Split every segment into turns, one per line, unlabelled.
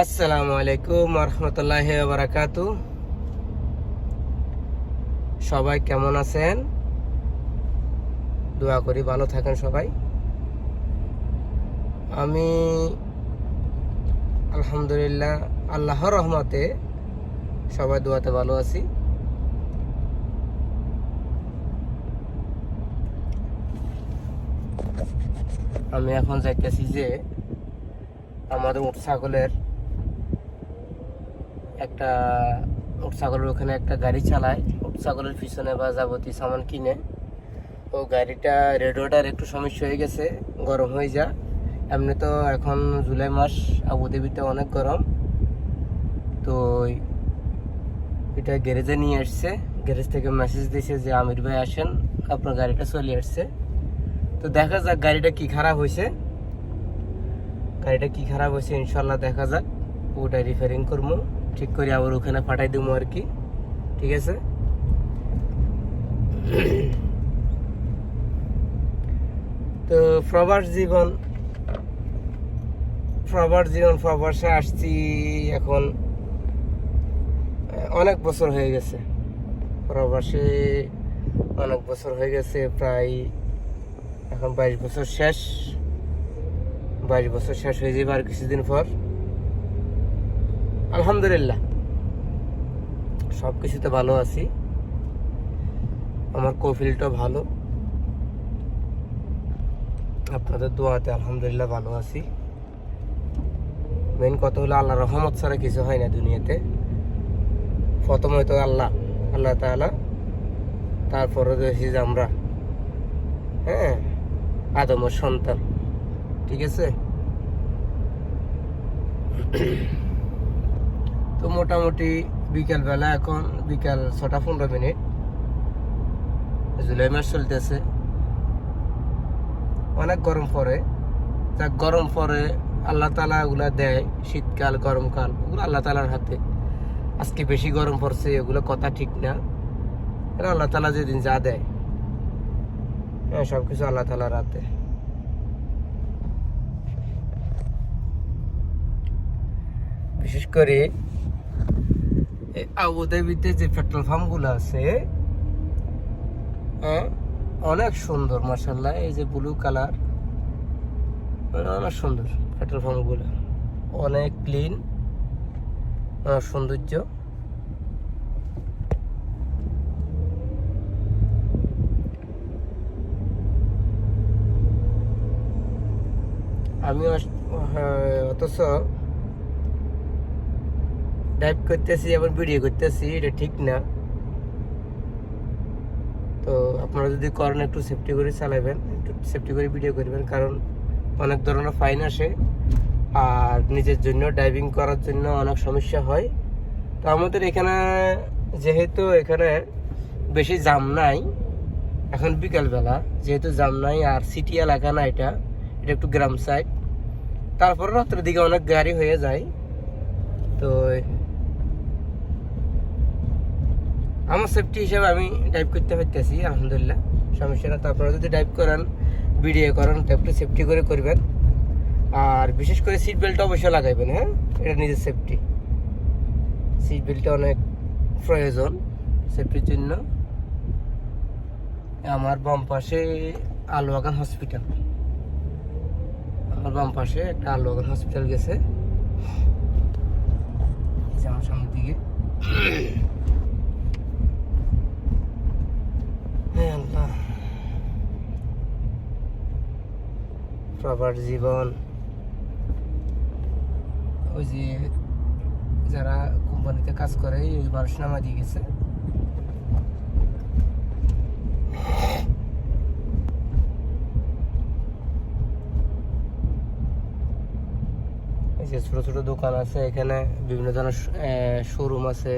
আসসালামু আলাইকুম রহমতুল্লাহি ওয়া বারাকাতু। সবাই কেমন আছেন? দোয়া করি ভালো থাকেন সবাই। আমি আলহামদুলিল্লাহ আল্লাহর রহমতে সবাই দোয়াতে ভালো আছি। আমি এখন যাইতেছি যে আমাদের উট ছাগলের ওখানে একটা গাড়ি চালায়। উট ছাগলের পিছনে বা যাবতীয় সামান কিনে ও গাড়িটা রেডিওটার একটু সমস্যা হয়ে গেছে, গরম হয়ে যা। এমনি তো এখন জুলাই মাস, আবুধাবিতে অনেক গরম। তো এটা গ্যারেজে নিয়ে আসছে, গ্যারেজ থেকে মেসেজ দিয়েছে যে আমির ভাই আসেন, আপনার গাড়িটা চলে আসছে। তো দেখা যাক গাড়িটা কি খারাপ হয়েছে, ইনশাল্লাহ দেখা যাক। ওটা রিপেয়ারিং করবো, ঠিক করে আবার ওখানে পাঠাই দেবো আর কি। ঠিক আছে। তো প্রবাসে আসছি এখন অনেক বছর হয়ে গেছে। প্রবাসে অনেক বছর হয়ে গেছে, প্রায় এখন 22 বছর শেষ হয়ে যাবে আর কিছুদিন পর। আলহামদুলিল্লাহ সব কিছুতে ভালো আছি, আমার কফিলটা ভালো, আপনাদের দোয়াতে আলহামদুলিল্লাহ ভালো আছি। মেন কথা হলো আল্লাহর রহমত ছাড়া কিছু হয় না দুনিয়াতে। প্রথম হয়তো আল্লাহ তাআলা, তারপরে দেখি যে আমরা আদমের সন্তান। ঠিক আছে। তো মোটামুটি বিকালবেলা, এখন বিকাল 6:15, জুলাই মাস চলতেছে। অনেক গরম পড়ে, গরম পরে আল্লাহ তাআলা ওগুলা দেয়। শীতকাল গরমকাল ওগুলো আল্লাহ তাআলার হাতে। আজকে বেশি গরম পড়ছে এগুলো কথা ঠিক না, এটা আল্লাহ তাআলা যেদিন যা দেয়, সবকিছু আল্লাহ তাআলার হাতে। বিশেষ করে আবুধাবিতে যে পেট্রোল পাম্প গুলো আছে অনেক সুন্দর মাশাআল্লাহ। এই যে ব্লু কালার, অনেক সুন্দর পেট্রোল পাম্প গুলো, অনেক ক্লিন, সৌন্দর্য। আমি অথচ ড্রাইভ করতেছি, আবার ভিডিও করতেছি, এটা ঠিক না। তো আপনারা যদি করেন একটু সেফটি করে চালাবেন, একটু সেফটি করে ভিডিও করবেন, কারণ অনেক ধরনের ফাইন আসে আর নিজের জন্য ড্রাইভিং করার জন্য অনেক সমস্যা হয়। তো আমাদের এখানে যেহেতু এখানে বেশি জাম নাই, এখন বিকালবেলা যেহেতু জাম নাই, আর সিটি এলাকা না, এটা একটু গ্রাম সাইড, তারপরে রাত্রের দিকে অনেক গাড়ি হয়ে যায়। তো আমার সেফটি হিসেবে আমি ড্রাইভ করতে পারতেছি আলহামদুলিল্লাহ, সমস্যা না। তারপরে যদি ড্রাইভ করেন, ভিডিও করেন, তো একটু সেফটি করে করবেন। আর বিশেষ করে সিট বেল্টটা অবশ্যই লাগাইবেন। এটা নিজের সেফটি, সিট বেল্টটা অনেক প্রয়োজন সেফটির জন্য। আমার বাম পাশে আলুবাগান হসপিটাল, একটা আলুবাগান হসপিটাল গেছে আমার সামনের দিকে। প্রবার জীবন, ওই যে যারা কোম্পানিতে কাজ করে ওই মানুষ নামা দিয়ে গেছে। এই যে ছোট ছোট দোকান আছে এখানে, বিভিন্ন ধরনের শোরুম আছে,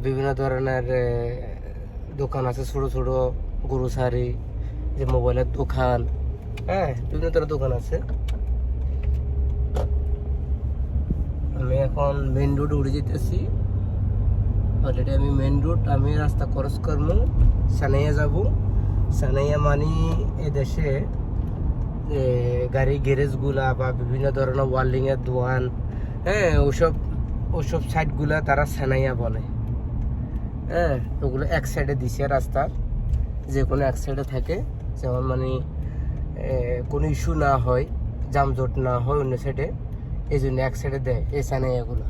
বিভিন্ন ধরনের দোকান আছে, ছোট ছোট গ্রোসারি, যে মোবাইলের দোকান, বিভিন্ন ধরনের দোকান আছে। আমি এখন মেন রোড উড়ে যেতেছি অলরেডি। আমি মেন রোড, আমি রাস্তা ক্রস করবো, সানাইয়া যাব। সানাইয়া মানি এদেশে গাড়ি গ্যারেজগুলা বা বিভিন্ন ধরনের ওয়ার্ল্ডিংয়ের দোকান, হ্যাঁ, ওসব সাইডগুলা তারা সেনাইয়া বলে। হ্যাঁ, ওগুলো এক সাইডে দিছে রাস্তার, যে কোনো এক সাইডে থাকে, যেমন মানে কোনো ইস্যু না হয়, যানজট না হয় অন্য সাইডে, এই জন্য এক সাইডে দেয় এই সেনাইয়াগুলো।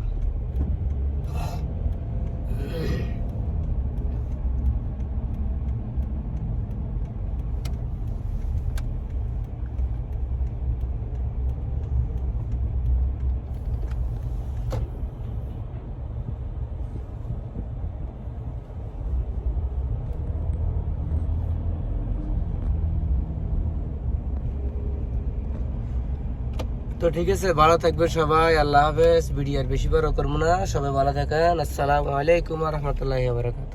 তো ঠিক আছে, ভালো থাকবে সবাই, আল্লাহ হাফেজ। ভিডিও আর বেশি বড় করবো না, সবাই ভালো থাকেন। আসসালামু আলাইকুম ওয়া রাহমাতুল্লাহি ওয়া বারাকাতুহু।